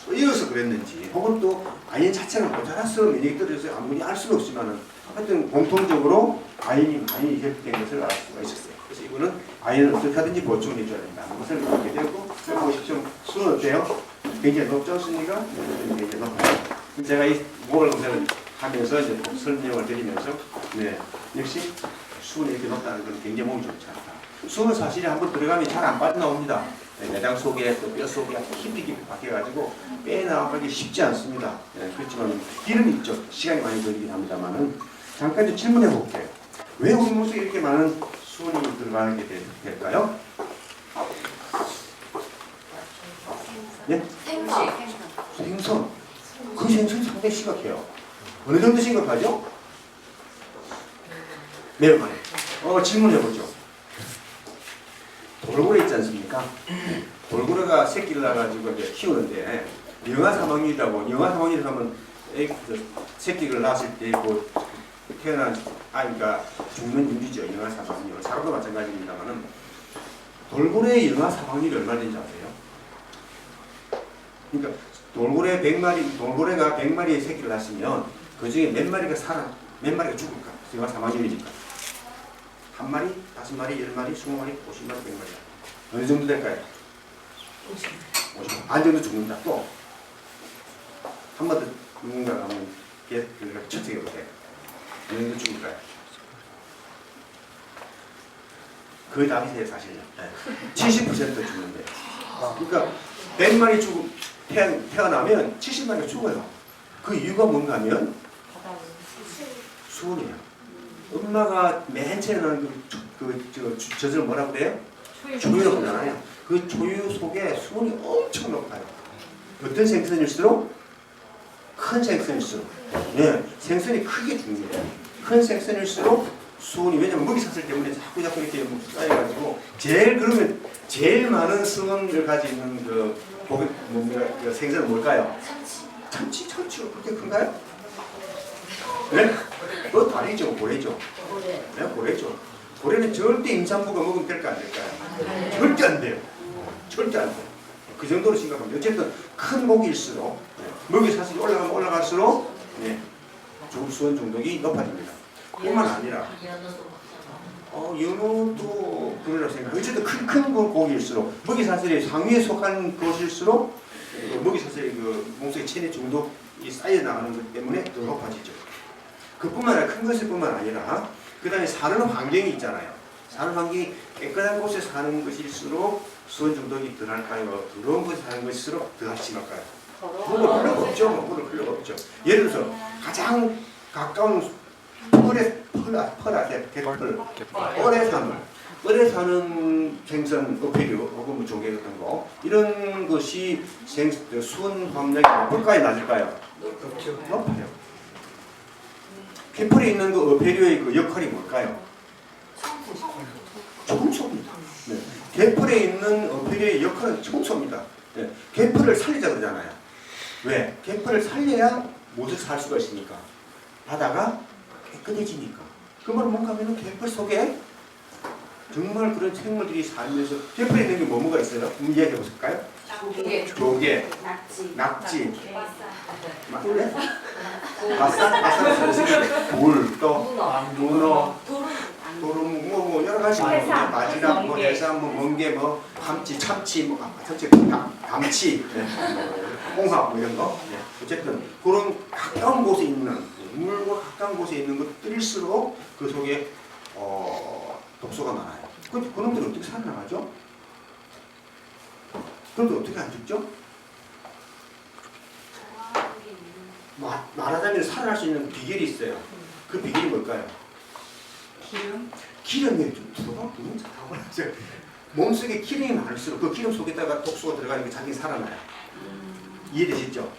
쓰여서 그랬는지 혹은 또 아연 자체는 모자라서 면역이 떨어져서 아무리 알 수는 없지만은 하여튼 공통적으로 아연이 많이 이식된 것을 알 수가 있었어요. 그래서 이거는 아연을 어떻게 하든지 보충해 줘야 된다는 것을 알게 되고 여기 보십시오. 수는 어때요? 굉장히 높지 않습니까? 굉장히 높아요. 제가 이 목을 검사를 하면서 이제 설명을 드리면서 네, 역시 수는 이렇게 높다는 건 굉장히 몸이 좋지 않다. 수는 사실이 한번 들어가면 잘 안 빠져나옵니다. 네, 내장 속에 또 뼈 속에 깊이 박혀가지고 빼나가기 쉽지 않습니다. 네, 그렇지만 기름이 있죠. 시간이 많이 걸리긴 합니다만은 잠깐 좀 질문해 볼게요. 왜 우리 몸속에 이렇게 많은 수은이 들어가게 될까요? 네? 생선. 그 생선이 상당히 심각해요. 어느 정도 심각하죠? 매우 많아요. 질문해보죠. 돌고래 있지 않습니까? 돌고래가 새끼를 낳아가지고 이제 키우는데 영아사망률이라고, 영아사망률이라고 하면 새끼를 낳았을 때 그 태어난 아이가 죽는 인류죠. 영아사망률. 사람도 마찬가지입니다만은 돌고래의 영아사망률이 얼마나 되는지 아세요? 그러니까 돌고래가 100마리의 새끼를 낳았으면 그 중에 몇 마리가 몇 마리가 죽을까? 영아사망률이니까. 한 마리, 5마리, 10마리, 20마리, 50마리, 100마리. 어느 정도 될까요? 50. 반 정도 죽는다. 또 한 번 더 누군가 하면 추측해 보세요. 어느 정도 죽을까요? 거의 답이세요, 사실은. 70% 죽는데. 그러니까 100마리 태어나면 70마리가 죽어요. 그 이유가 뭔가 하면 수온이에요. 엄마가 맨 처음에 나는 젖을 뭐라고 그래요? 초유라고 하잖아요. 그 초유 속에 수온이 엄청 높아요. 어떤 생선일수록? 큰 생선일수록. 네, 생선이 크게 죽습니다. 큰 생선일수록 수온이, 왜냐면 먹이 사슬 때문에 자꾸 이렇게 쌓여가지고 제일 많은 수온을 가지고 있는 그 생선은 뭘까요? 참치가 그렇게 큰가요? 네? 그것도 아니죠. 고래죠. 네, 고래죠. 고래는 절대 임산부가 먹으면 될까 안 될까요? 절대 안 돼요. 절대 안 돼요. 그 정도로 심각합니다. 어쨌든 큰 고기일수록 먹이 사슬이 올라가면 올라갈수록 수온 중독이 높아집니다. 뿐만 아니라 연어도 그러라고 생각해요. 어쨌든 큰 고기일수록 먹이 사슬이 상위에 속한 것일수록 먹이 사슬이 그 몸속에 체내 중독이 쌓여 나가는 것 때문에 더 높아지죠. 그뿐만 아니라 큰 것일 뿐만 아니라 그 다음에 사는 환경이 있잖아요. 사는 환경이 깨끗한 곳에 사는 것일수록 수온 중독이 덜할까요? 더러운 곳에 사는 것일수록 더 심할까요? 물을 필요가 없죠. 물을 필요가 없죠. 예를 들어서 가장 가까운 뻘에 사는 생선, 어패류 혹은 조개 같은 거 이런 것이 수온 함량이 높을까요? 낮을까요? 높아요. 갯벌에 있는 그 어패류의 그 역할이 뭘까요? 청소입니다. 네. 갯벌에 있는 어패류의 역할은 청소입니다. 네. 갯벌을 살리자 그러잖아요. 왜? 갯벌을 살려야 무엇을 살 수가 있으니까. 바다가 깨끗해지니까. 그 말은 뭔가 하면 갯벌 속에 정말 그런 생물들이 살면서 갯벌에 있는 게 뭐가 있어요? 한번 이야기해 보실까요? 조개, 낙지, 맞네? 바싹, 굴, 또 문어, 도루묵, 뭐 여러 가지 바지락, 해삼, 멍게, 참치, 감치, 홍합 이런 거. 어쨌든 그런 가까운 곳에 있는 물과 가까운 곳에 있는 것들일수록 그 속에 독소가 많아요. 그런데 그놈들은 어떻게 살아나가죠? 그런데 어떻게 안 죽죠? 말하자면 살아날 수 있는 비결이 있어요. 그 비결이 뭘까요? 기름이 좀 들어가 보면 잘하고 몸속에 기름이 많을수록 그 기름 속에다가 독소가 들어가는 게 자기 살아나요. 이해되시죠?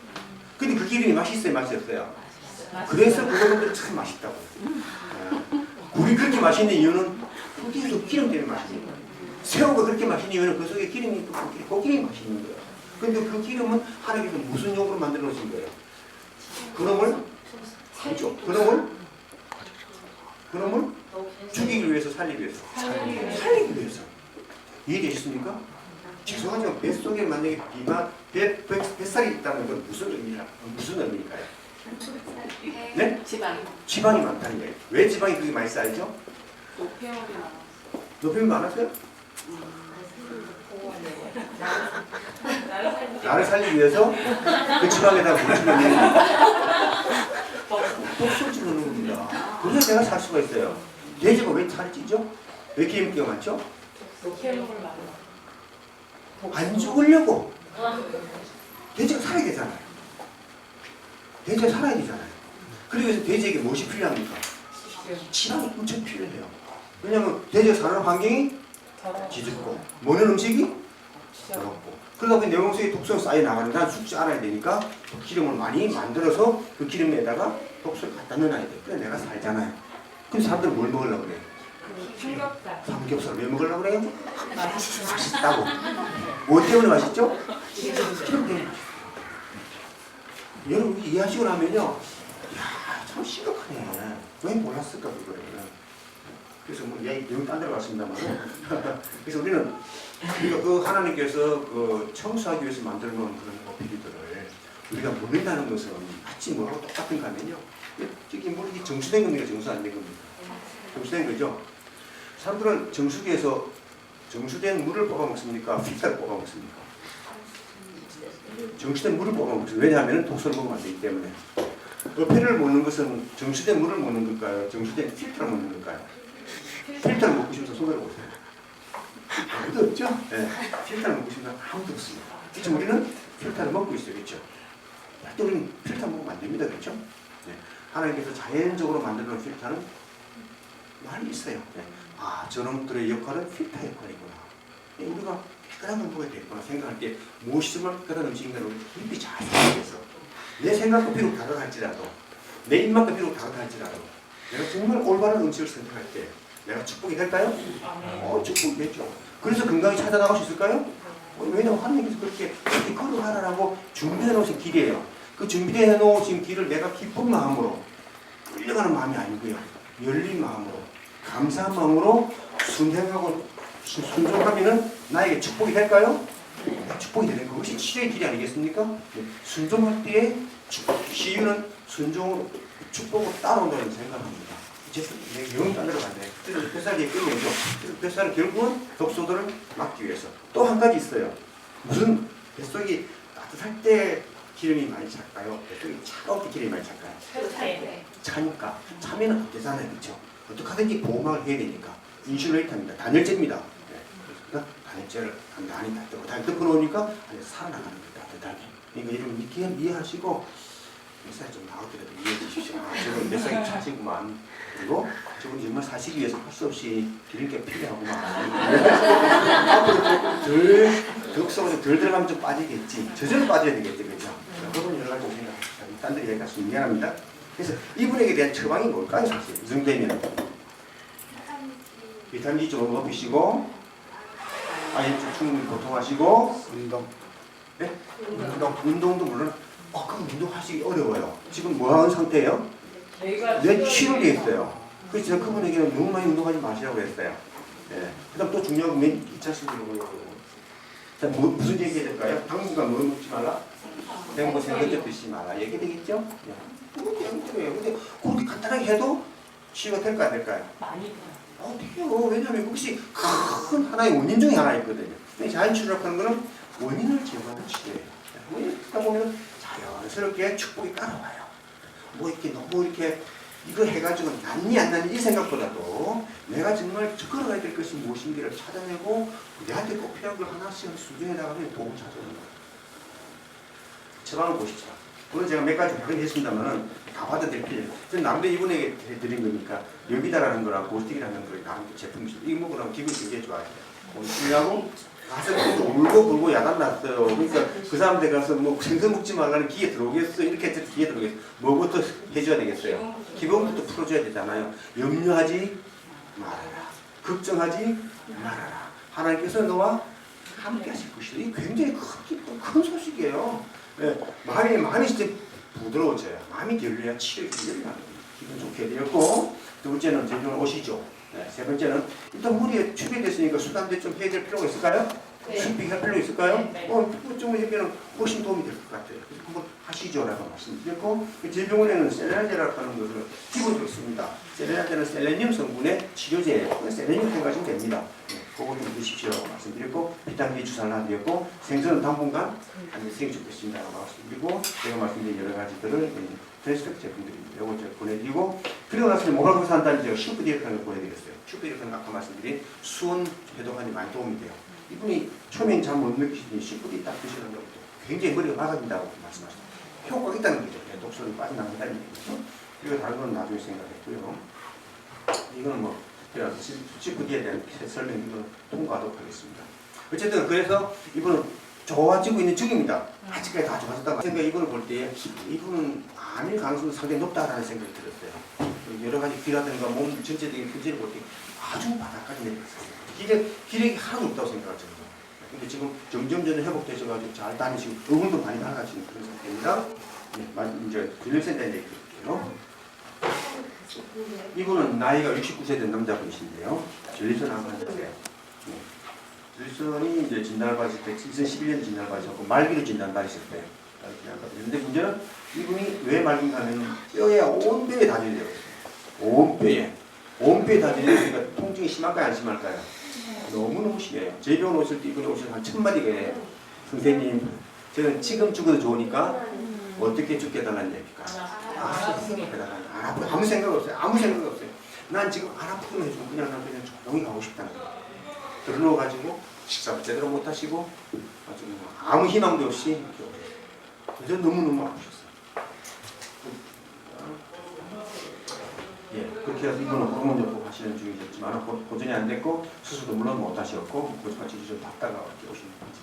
근데 그 기름이 맛있어요, 맛이 없어요? 그래서 그거는 참 맛있다고. 굴이 그렇게 맛있는 이유는 거기에서 기름 때문에 맛있는 거예요. 새우가 그렇게 맛있는 이유는 그 속에 기름이 고기름이 맛있는 거예요. 근데 그 기름은 하나님께서 무슨 용으로 만들어 놓으신 거예요? 그놈을 그렇죠. 그놈을 죽이기 위해서, 살리기 위해서. 살리기 위해서. 이해되셨습니까? 죄송하지만 뱃속에 만약에 뱃살이 있다는 건 무슨 의미일까요? 네? 지방. 지방이 많다는 거예요. 왜 지방이 그렇게 많이 쌓이죠? 노폐물이 많아. 노폐물 많았어요? 나를 살리기 위해서 그 지방에다 물을 집어넣는 독소를 집어넣는 겁니다. 그래서 내가 살 수가 있어요. 돼지가 왜 살이 찌죠? 왜 기름기가 많죠? 노폐물 많아. 안 죽으려고. 돼지가 살아야 되잖아요. 돼지가 살아야 되잖아요. 그리고 해서 돼지에게 무엇이 필요합니까? 지방이 엄청 필요해요. 왜냐하면 돼지가 사는 환경이 짖고 먹는 음식이 더럽고 그러다 보니 내 몸속에 독소가 쌓여 나가는 난 죽지 않아야 되니까 기름을 많이 만들어서 그 기름에다가 독소를 갖다 넣어야 돼. 그래 내가 살잖아요. 근데 사람들은 뭘 먹으려고 그래? 삼겹살. 삼겹살 왜 먹으려고 그래요? 맛있어. 맛있다고. 뭐 때문에 맛있죠? 기름 때문에. 여러분 이해하시고 나면요, 이야 참 심각하네. 왜 몰랐을까 그거를. 그래서 뭐 이야기 너무 딴 데로 갔습니다만 그래서 우리가 그 하나님께서 그 청소하기 위해서 만들어 놓은 그런 어필들을 우리가 먹는다는 것은 마치 뭐하고 똑같은가 하면요, 이게 뭐 이게 정수된 겁니까 정수 안 된 겁니까? 정수된 거죠. 사람들은 정수기에서 정수된 물을 뽑아 먹습니까? 필터를 뽑아 먹습니까? 정수된 물을 뽑아 먹습니다. 왜냐하면 독소를 먹으면 안 되기 때문에. 어패를 먹는 것은 정수된 물을 먹는 걸까요? 정수된 필터를 먹는 걸까요? 필터를 먹고 싶어서 손을 보세요. 아무도 없죠? 네. 필터를 먹고 싶으면 아무도 없습니다. 그렇죠? 우리는 필터를 먹고 있어요. 그렇죠? 또 우리는 필터 먹으면 안 됩니다. 그렇죠? 네. 하나님께서 자연적으로 만들어놓은 필터는 많이 있어요. 네. 아, 저놈들의 역할은 필터 역할이구나. 네. 우리가 깨끗한 걸 먹어야 되겠구나 생각할 때 무엇이 정말 깨끗한 음식인가를 깊이 잘 생각해서 내 생각도 비록 다르할지라도 내 입맛도 비록 다르할지라도 내가 정말 올바른 음식을 선택할 때 내가 축복이 될까요? 축복이 되죠. 그래서 건강히 찾아나갈 수 있을까요? 왜냐하면 하나님께서 그렇게 걸어가라고 준비해 놓으신 길이에요. 그 준비해 놓으신 길을 내가 기쁜 마음으로 끌려가는 마음이 아니고요, 열린 마음으로 감사한 마음으로 순행하고 순종하면은 나에게 축복이 될까요? 축복이 되는 그것이 치료의 길이 아니겠습니까? 순종할 때의 시유는 순종으로 축복으로 따라온다는 생각합니다. 내 영은 따르러 가네. 그래서 뱃살이 끌려오죠. 뱃살은 결국은 독소들을 막기 위해서. 또 한 가지 있어요. 무슨 뱃속이 따뜻할 때 기름이 많이 찰까요? 뱃속이 차가울 때 기름이 많이 찰까요? 차니까. 차면 안 되잖아요. 그렇죠? 어떻게 하든지 보호막을 해야 되니까. 인슐레이터입니다. 단열재입니다. 그러니까 단열재를 단단히 덮어놓으니까 안에 살아나가는 거예요. 따뜻하게. 그러니까 여러분 이렇게 이해하시고 몇 살이 좀 나오더라도 이해해 주십시오. 아, 저분 몇 살이 차시구만. 그리고 저분 정말 사시기 위해서 할 수 없이 기름기가 필요하구만. 앞으로 덕속으로 덜 들어가면 좀 빠지겠지. 저절로 빠져야 되겠지. 그렇죠? 그런 여러 가지 생각합니다. 딴 데 얘기해서 미안합니다. 그래서 이분에게 대한 처방이 뭘까요? 사실 이 정도 되면 비타민 D 좀 먹으시고 아니 충분히 보통하시고 운동. 네? 운동도 물론 그럼 운동하시기 어려워요. 지금 뭐 하는 상태예요? 뇌 치료돼 있어요. 그래서 제가 그분에게는 너무 많이 운동하지 마시라고 했어요. 네. 그 다음 또 중요한 건 맨 2차 식으로. 자, 무슨 얘기 해야 될까요? 당분간 뭐 먹지 말라? 생거 생건젓 드시지 말라. 얘기되겠죠? 네. 그것도 얘기돼요. 근데 그렇게 간단하게 해도 치유가 될까 안 될까요? 많이 돼요. 돼요. 왜냐하면 그것이 큰 하나의 원인 중에 하나 있거든요. 자연치료라고 하는 거는 원인을 제거하는 치료예요. 원인을 듣다 보면 자연스럽게 축복이 따라와요. 뭐 이렇게 너무 이렇게 이거 해가지고 낫니 안 낫니 이 생각보다도 내가 정말 걸어가야 될 것이 무엇인지를 찾아내고 내한테 꼭 필요한 걸 하나씩 수정해 나가면 도움을 찾아오는 거예요. 처방을 보시죠. 오늘 제가 몇 가지 발견했습니다만 다 받아들일 필요 없어요. 저는 나름대로 이분에게 드린 거니까 여기다라는 거랑 고스틱이라는 거를 나름대로 제품이 있어요. 이거 먹으면 기분이 굉장히 좋아요. 고스틱하고 가서 울고 불고 야단 났어요. 그러니까 그 사람들 가서 뭐 생선 먹지 말라는 기에 들어오겠어. 이렇게 해서 기에 들어오겠어. 뭐부터 해줘야 되겠어요? 기본부터 풀어줘야 되잖아요. 염려하지 말아라. 걱정하지 말아라. 하나님께서 너와 함께 하실 것이다. 이게 굉장히 큰 소식이에요. 네, 마음이 진짜 부드러워져요. 마음이 열려야 치료가 열려요. 기분 좋게 되었고, 두 번째는 제주는 옷이죠. 네, 세 번째는 일단 머리에 축이 됐으니까 수단대 좀 해야 될 필요가 있을까요? 네. 슈핑 할 필요 있을까요? 네. 좀 협회는 훨씬 도움이 될 것 같아요. 그래서 그걸 하시죠라고 말씀드렸고, 제병원에는 셀레나제라고 하는 것을 기본적으로 씁니다. 셀레나제는 셀레늄 성분의 치료제예요. 셀레늄 생각하시면 됩니다. 그거 좀 드십시오라고 말씀드렸고, 비타민 D 주사를 놔드렸고, 생선은 당분간 한 2주 좋겠습니다라고 말씀드리고, 제가 말씀드린 여러 가지들을 드레스텍 제품들입니다. 이거 제가 보내드리고, 그리고 나서 모라토스 한 달에 제가 슈퍼디렉트라는 걸 보내드렸어요. 슈퍼디렉트는 아까 말씀드린 수은 해독하는 데 많이 도움이 돼요. 이분이 처음엔 잘 못 느끼시더니 슈퍼디 딱 드시는 것부터 굉장히 머리가 맑아진다고 말씀하셨어요. 효과가 있다는 거죠. 독소를 빠져나간다는 얘기죠. 그리고 다른 건 나중에 생각했고요. 이거는 뭐 제가 슈퍼디에 대한 설명 이거는 통과하도록 하겠습니다. 어쨌든 그래서 이분은 좋아지고 있는 중입니다. 아직까지 다 좋아졌다고 생각. 이분을 볼 때 이분은 암일 가능성이 상당히 높다라는 생각이 들었어요. 여러 가지 귀라든가 몸 전체적인 표지를 볼 때 아주 바닥까지 내려갔어요. 기력이 하나도 없다고 생각할 정도. 근데 지금 점점 회복되셔가지고 잘 다니시고 의문도 많이 나가시는 그런 상태입니다. 네, 이제 근력센터에 얘기 드릴게요. 이분은 나이가 69세 된 남자분이신데요. 전립선 한번 해주세요. 전립선이 이제 진단을 받으실 때 2011년 진단을 받으셨고 말기로 진단 받으실 때. 그런데 문제는 이분이 왜 말기인가 하면 뼈에 온 뼈에 다져야 돼요. 온 뼈에 다져야 되니까 통증이 심할까요 안 심할까요? 너무너무 심해요. 제 병원 오실 때 이분이 오시면 한 1000마디가 해요. 선생님, 저는 지금 죽어도 좋으니까 어떻게 죽겠다는 얘기입니까? 아무 생각 없어요. 아무 생각 없어요. 난 지금 안 아프면 해주고 그냥 조용히 가고 싶다는 거예요. 들어놓아가지고 식사도 제대로 못 하시고 아무 희망도 없이 이렇게 오세요. 그래서 너무너무 아프셨어요. 예, 그렇게 해서 이분은 호르몬 요법 하시는 중이셨지만 보존이 안 됐고 수술도 물론 못 하셨고 고지까지 좀 받다가 이렇게 오시는 거지.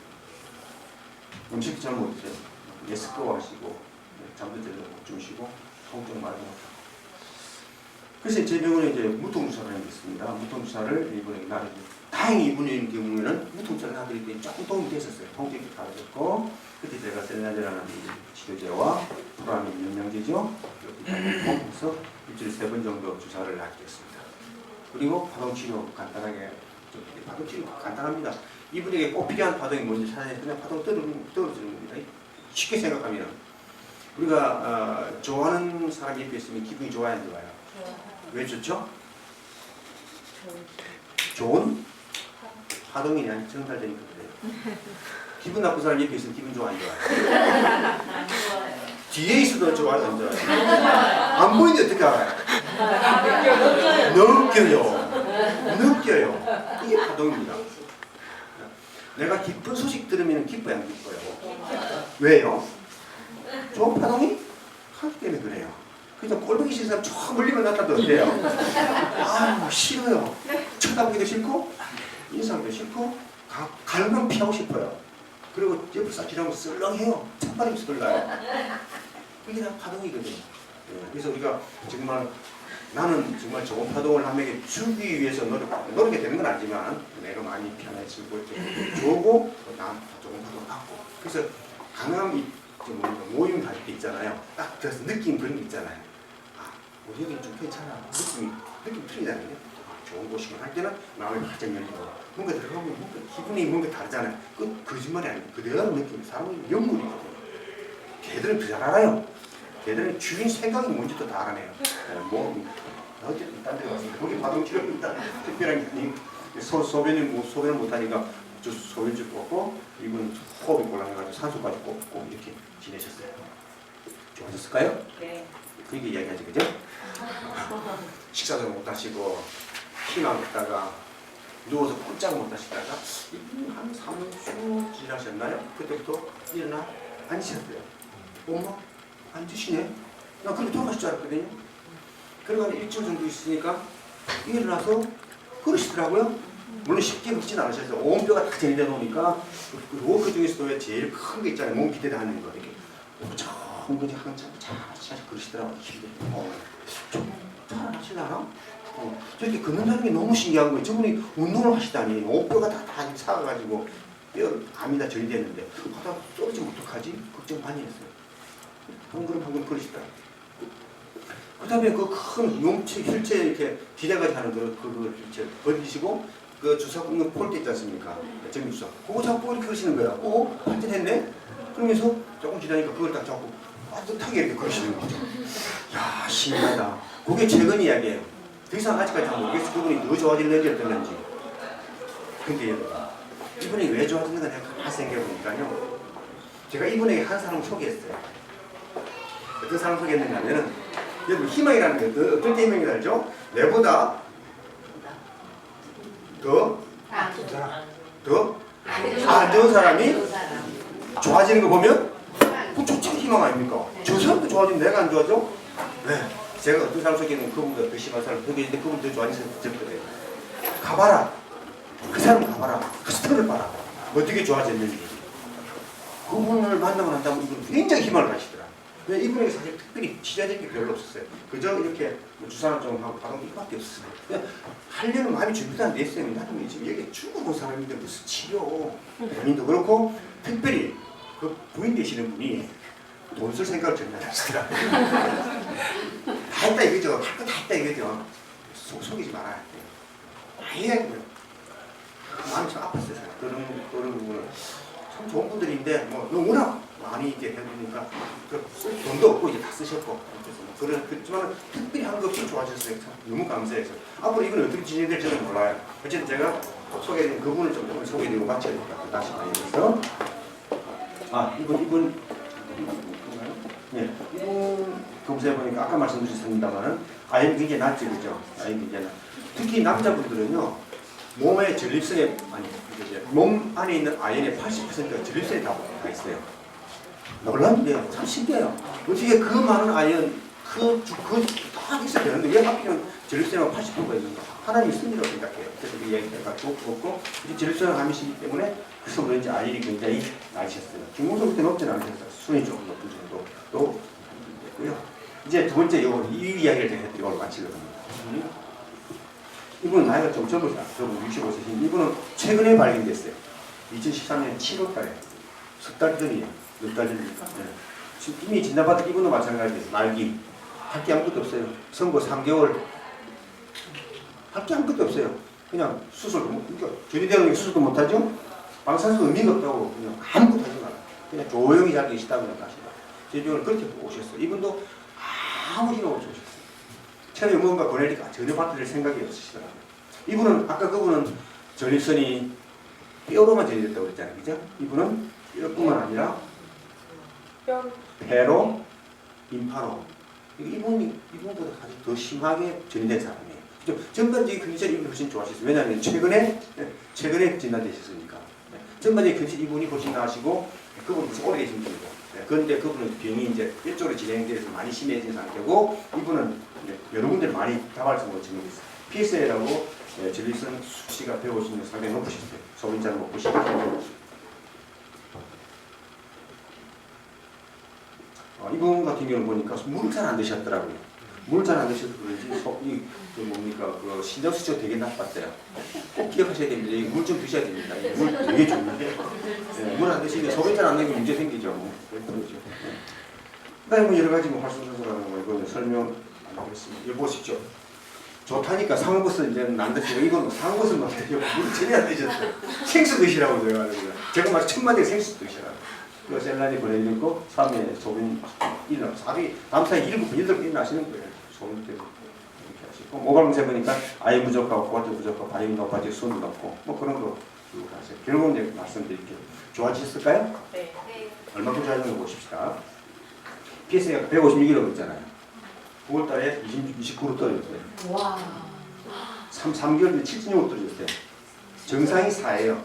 음식도 잘 못 드세요. 예습도 하시고 잠도 제대로 못 주무시고 통증 많이 못하고. 그래서 제 병원에 이제 무통주사를 하겠습니다. 무통주사를 이번에 나를 다행히 이분의 경우에는 무통주사를 하드릴 때 조금 도움이 됐었어요. 통증이 가라졌고 그때 제가 셀레나제라는 치료제와 프로아민 영양제죠. 그래서 일주일에 3번 정도 주사를 하겠습니다. 그리고 파동치료 간단하게 파동치료 간단합니다. 이분에게 꼭 필요한 파동이 뭔지 찾아야 그냥 파동 떨어지는 겁니다. 쉽게 생각하면 우리가 좋아하는 사람이 옆에 있으면 기분이 좋아야 안 좋아요? 왜 좋죠? 좋은 파동이 아니 전달되니까 그래요. 기분 나쁜 사람 옆에 있으면 기분 좋아 안 좋아요? 뒤에 있어도 좋아요 안 좋아요? 안 보이는데 어떻게 알아요? 느껴요. 이게 파동입니다. 내가 기쁜 소식 들으면 기뻐요 안 기뻐요? 왜요? 좋은 파동이 하기 때문에 그래요. 그래서 꼴보기 싫은 사람 저 멀리만 나타도 어때요? 아유 싫어요. 쳐다보기도 싫고 인사하기도 싫고 갈면 피하고 싶어요. 그리고 옆에 싹지라고 썰렁해요. 찬바람이 썰나요. 이게 다 파동이거든요. 그래서 우리가 정말 나는 정말 좋은 파동을 남에게 주기 위해서 노력이 되는 건 아니지만 내가 많이 편해지고 좋고 난 좋은 파동을 받고 그래서 강함이 모임 할 때 있잖아요. 딱 그래서 느낌 그런 게 있잖아요. 아, 여기 좀 괜찮아. 느낌 틀리다는 게 좋은 곳이면 할 때는 마음이 가장 열리고 뭔가 들어가면 뭔가 기분이 뭔가 다르잖아요. 그 거짓말이 아니고 그대로 느낌. 사람은 영물이거든요. 걔들은 더 잘 알아요. 걔들은 주인 생각이 뭔지도 다 알아내요. 어쨌든 딴 데 가서 거기 파동치료를 일단 특별한 게 아니고 소변을 못하니까 소변줄 꽂고 이분 호흡이 곤란해가지고 산소까지 꽂고 이렇게 지내셨어요. 좋아졌을까요? 네. 그게 이야기하지 그죠? 식사도 못 하시고 희망 없다가 누워서 꼼짝 못 하시다가 한 3주 지나셨나요? 그때부터 일어나 앉으셨어요. 엄마 앉으시네? 나 그렇게 돌아가실 줄 알았거든요. 그러고 한 일주일 정도 있으니까 일어나서 걸으시더라고요. 물론 쉽게 걷진 않으셔서 온 뼈가 다 정리되어 놓으니까 그 중에서도 제일 큰 게 있잖아요. 몸 기대다 하는 거 이렇게 엄청 그냥 한참 잘 그러시더라고요. 잘 하시려나? 저렇게 걷는다는 게 너무 신기한 거예요. 저분이 운동을 하시다니 온 뼈가 다 사가지고 뼈 암이 다 정리됐는데 하다가 떨어지면 어떡하지? 걱정 많이 했어요. 한 걸음 걸으시더라고요. 그 다음에 그 큰 용체 휠체어 이렇게 기대까지 하는 그걸 휠체어 버리시고 그 주사 꽂는 폴대 있지 않습니까? 정밀 주사. 그거 자꾸 이렇게 그러시는 거야. 발전했네? 그러면서 조금 지나니까 그걸 딱 자꾸 따뜻하게 이렇게 그러시는 거죠. 야, 신기하다. 그게 최근 이야기예요. 더 이상 아직까지 잘 모르겠어. 그분이 더 좋아질는지 어떨는지. 근데 이분이 왜 좋아졌는가 내가 가만히 생각해보니까요. 제가 이분에게 한 사람을 소개했어요. 어떤 사람을 소개했는가 하면은 여러분 희망이라는 게 어떤 때 희망이 알죠? 내보다 더 안 좋은 사람이 좋아지는 거 보면 그 좋지 희망 아닙니까? 저 사람도 좋아지면 내가 안 좋아져? 네. 제가 어떤 사람 소개는 그분보다 더 심한 사람 소개했는데 그분 더 좋아지는 적거든요. 가봐라. 그 사람 가봐라. 그 스토리를 봐라. 어떻게 좋아졌는지. 그분을 만나고 난 다음에 이분 굉장히 희망을 가시더라. 근데 이분에게 사실 특별히 치료될 게 별로 없었어요. 그저 이렇게 주사를 좀 하고 받은 게 이밖에 없었어요. 그냥 하려는 마음이 준비도 안 돼 있어요. 나는 지금 여기 죽어본 사람인데 무슨 치료. 본인도 그렇고 특별히 그 부인 되시는 분이 돈 쓸 생각을 전혀 안 하시더라. 다 했다 이거죠. 할 거 다 했다 이거죠. 속이지 말아야 돼요. 아예 마음이 좀 아팠어요. 그런 부분은 참 좋은 분들인데 뭐 워낙 많이 이렇게 해주니까 쓸 돈도 없고 이제 다 쓰셨고 그렇지만 특별히 한 거 없이 좋아하셨어요. 참 너무 감사해서 앞으로 이건 어떻게 진행될지 저는 몰라요. 어쨌든 제가 소개해드린 그분을 좀 소개해드리고 마쳐야 될 것 같아요. 다시 말해서 이분 네, 이분 검사해보니까 아까 말씀드렸습니다만은 아연 굉장히 낮죠, 그죠? 아연 굉장히 특히 남자분들은요 몸의 전립선에 몸 안에 있는 아연의 80%가 전립선에 다 있어요. 놀랐는데 참 신기해요. 어떻게 그 많은 아연 다 있어야 되는데 왜 하필이면 전립선에 80%가 있는가? 하나님이 승리라고 생각해요. 그래서 그 이야기가 없고 전립선을 함이시기 때문에 그래서 그런지 아연이 굉장히 낮으셨어요. 김홍석 그때 높지는 않으셨어요. 순위 조금 높은 정도도 있고요. 이제 두 번째 이 이야기를 제가 해드리고 마치려고 합니다. 이분은 나이가 좀 적으시다. 저분 65세신 이분은 최근에 발견됐어요. 2013년 7월달에 석 달 전이에요. 몇 달 전이에요. 네. 이미 진단받은 이분도 마찬가지예요. 말기. 할 게 아무것도 없어요. 선거 3개월 할 게 아무것도 없어요. 그냥 수술도 그러니까 전이되는 게 수술도 못하죠. 방사선도 의미가 없다고 그냥 아무것도 하지 마라. 그냥 조용히 잘 계시다고 그냥 가시다. 제주를 그렇게 보고 오셨어요. 이분도 아무 힘 없이 오셨어요. 처음에 뭔가 보내니까 전혀 받을 생각이 없으시더라고요. 이분은 아까 그분은 전립선이 뼈로만 전이됐다고 그랬잖아요. 그죠? 이분은 뼈뿐만 아니라 폐로, 임파로 이분보다 아주 더 심하게 전이된 사람이에요. 그죠? 전반적인 컨디션 이분이 훨씬 좋아하셨어요. 왜냐하면 최근에 진단되셨으니까. 전반적인 컨디션 이분이 훨씬 나으시고 그분은 오래 계신 분이고. 그런데 그분은 병이 이제 이쪽으로 진행돼서 많이 심해진 상태고 이분은 여러 군데 많이 다발성으로 진행됐어요. PSA라고 전립선 수치가 150명 상당히 높으셨어요. 소변자는 못 보시고 이분 같은 경우는 보니까 물을 잘 안 드셨더라고요. 물을 잘 안 드셔서 그런지 그 신장 수치가 되게 나빴어요. 꼭 기억하셔야 됩니다. 물 좀 드셔야 됩니다. 물 되게 좋은데 물 안 드시면 소변 잘 안 나면 문제 생기죠. 그다음에 뭐 여러 가지 활성산소라는 거 이거는 설명 안 하겠습니다. 이거 보십시오. 좋다니까 상어버섯 이제는 안 드시고 이건 상어버섯만 드시고 물 전혀 안 드셨어요. 생수 드시라고 제가 하는 거예요. 제가 막 천마디 생수 드시라고. 그 셀란이 보내드리고 3회 소변 일어나 4회 다음 사이 7번 8번 일어나시는 거예요. 소변 때문에 이렇게 하시고 모발 검사 보니까 아연 부족하고 고갈트 부족하고 바이옴 높아지고 수은 높고 뭐 그런 거 들고 가세요. 결국 이제 말씀드릴게요. 좋아지셨을까요? 네. 얼마큼 좋아지는 거 보십시다. PSA가 156이라고 했잖아요. 9월달에 29로 떨어졌어요. 와. 3개월 뒤에 7.6로 떨어졌어요. 정상이 4예요.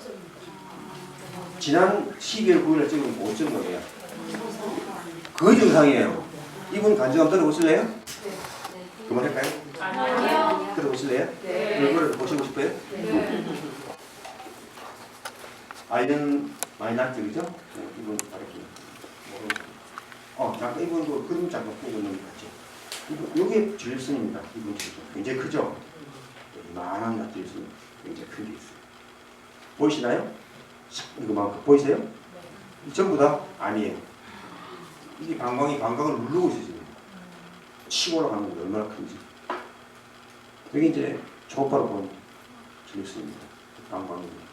지난 12월 9일에 찍은 5.5예요. 거의 정상이에요. 이분 간증 한번 들어보실래요? 그만할까요? 아니요. 들어보실래요? 네. 얼굴을 보시고 싶어요? 네. 아이는 많이 낫죠, 그죠? 네, 이분 다르게. 잠깐 이분 그 그림 잠깐 보고 있는 거 같죠? 이게 전립선입니다. 이분 전립선. 굉장히 크죠? 이만한 전립선 굉장히 큰 게 있어요. 보이시나요? 이거만큼 보이세요? 네. 전부 다 아니에요. 이게 방광을 누르고 있어요. 지금. 치고 올라가는 게 얼마나 큰지. 여기 이제 초파로 본 전립선입니다. 안광입니다.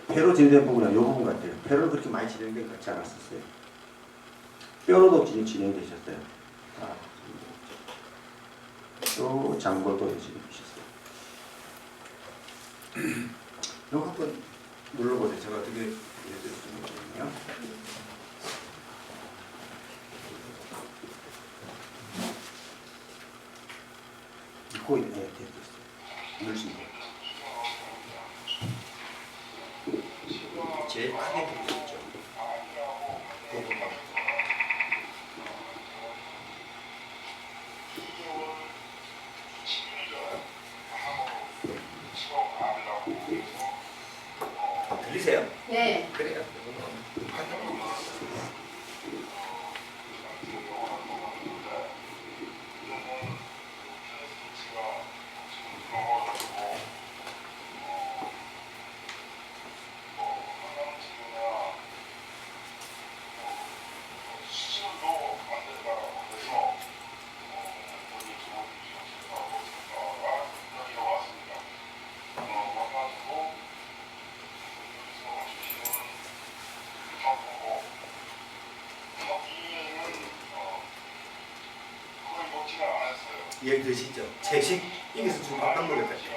폐로 진행된 부분은 이 부분 같아요. 폐로는 그렇게 많이 진행된 것 같지 않았었어요. 뼈로도 진행되셨어요. 또 장골도 진행되셨어요. 이거 한번 눌러보세요. 제가 어떻게 해드릴까요? 거의 됐어요. 누르시면 돼요. 제일 크게 보고 있죠. 들리세요? 네. 그래요. 이해 되시죠? 채식 이게서 지금 바깥 노래까지.